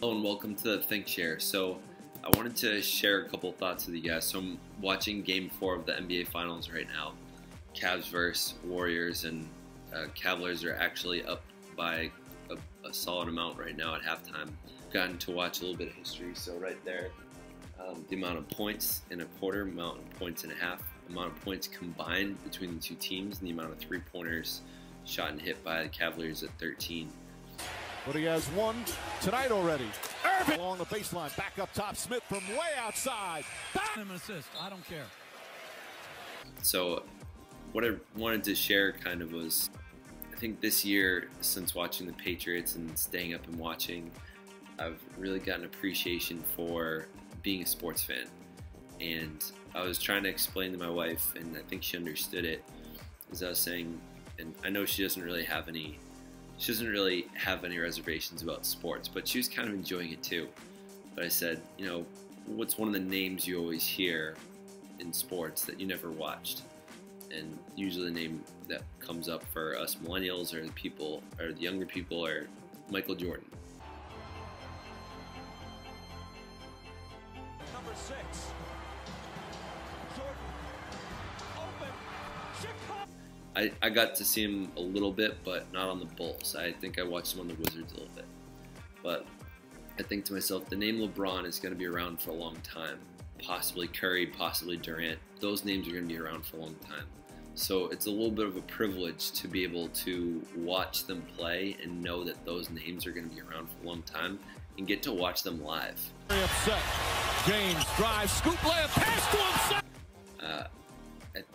Hello and welcome to the Think Share. So I wanted to share a couple thoughts with you guys. So I'm watching Game 4 of the NBA Finals right now. Cavs versus Warriors, and Cavaliers are actually up by a solid amount right now at halftime. Gotten to watch a little bit of history. So right there, the amount of points in a quarter, amount of points in a half, amount of points combined between the two teams, and the amount of three-pointers shot and hit by the Cavaliers at 13. But he has one tonight already. Irving along the baseline, back up top. Smith from way outside. An assist. I don't care. So what I wanted to share kind of was, I think this year, since watching the Patriots and staying up and watching, I've really gotten appreciation for being a sports fan. And I was trying to explain to my wife, and I think she understood it, as I was saying, and I know she doesn't really have any reservations about sports, but she was kind of enjoying it too. But I said, you know, what's one of the names you always hear in sports that you never watched? And usually the name that comes up for us millennials or the younger people are Michael Jordan. Number 6. Jordan. Open. Chicago. I got to see him a little bit, but not on the Bulls. I think I watched him on the Wizards a little bit. But I think to myself, the name LeBron is going to be around for a long time. Possibly Curry, possibly Durant. Those names are going to be around for a long time. So it's a little bit of a privilege to be able to watch them play and know that those names are going to be around for a long time and get to watch them live. Very upset. James drives, scoop layup, pass to himself.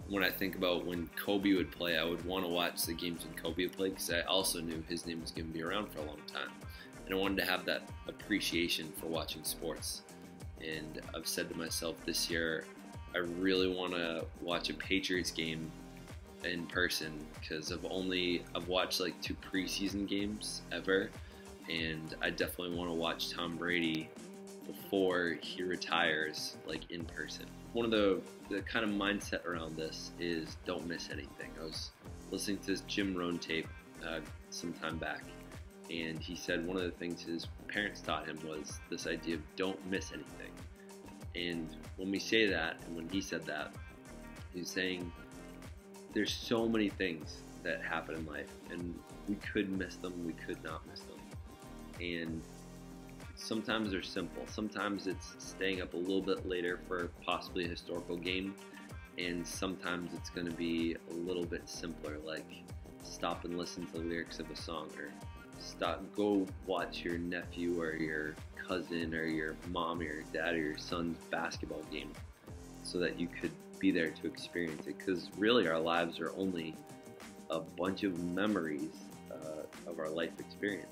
When I think about when Kobe would play, I would want to watch the games when Kobe would play because I also knew his name was going to be around for a long time. And I wanted to have that appreciation for watching sports. And I've said to myself this year, I really want to watch a Patriots game in person because I've watched like 2 preseason games ever, and I definitely want to watch Tom Brady before he retires, like in person. One of the kind of mindset around this is don't miss anything. I was listening to this Jim Rohn tape some time back, and he said one of the things his parents taught him was this idea of don't miss anything. And when we say that, and when he said that, he's saying there's so many things that happen in life, and we could miss them, we could not miss them. And sometimes they're simple. Sometimes it's staying up a little bit later for possibly a historical game, and sometimes it's going to be a little bit simpler, like stop and listen to the lyrics of a song, or go watch your nephew or your cousin or your mom or your dad or your son's basketball game so that you could be there to experience it, because really our lives are only a bunch of memories of our life experience.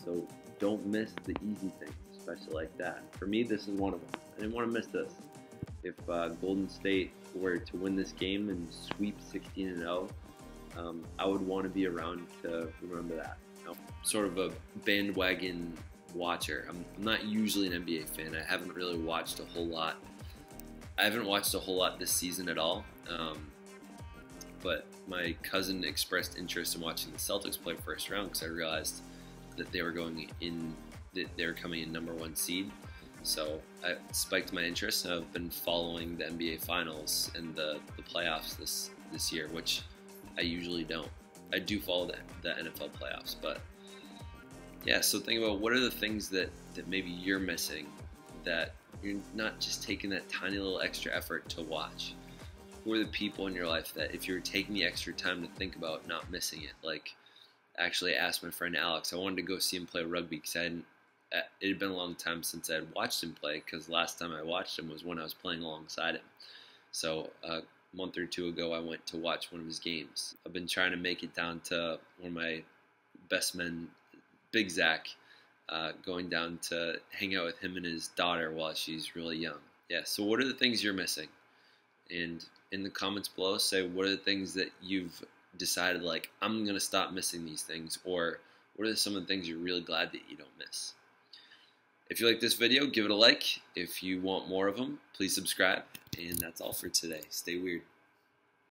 So don't miss the easy things, especially like that. For me, this is one of them. I didn't want to miss this. If Golden State were to win this game and sweep 16-0, I would want to be around to remember that. I'm sort of a bandwagon watcher. I'm not usually an NBA fan. I haven't really watched a whole lot. I haven't watched a whole lot this season at all. But my cousin expressed interest in watching the Celtics play first round because I realized that they were coming in #1 seed. So I spiked my interest, and I've been following the NBA Finals and the playoffs this year, which I usually don't. I do follow the NFL playoffs, but yeah, so think about what are the things that maybe you're missing that you're not just taking that tiny little extra effort to watch. Who are the people in your life that if you're taking the extra time to think about not missing it? Like, actually asked my friend Alex, I wanted to go see him play rugby because it had been a long time since I had watched him play, because last time I watched him was when I was playing alongside him. So a month or 2 ago I went to watch one of his games. I've been trying to make it down to one of my best men, Big Zach, going down to hang out with him and his daughter while she's really young. Yeah, so what are the things you're missing? And in the comments below, say what are the things that you've decided, like, I'm going to stop missing these things, or what are some of the things you're really glad that you don't miss? If you like this video, give it a like. If you want more of them, please subscribe. And that's all for today. Stay weird.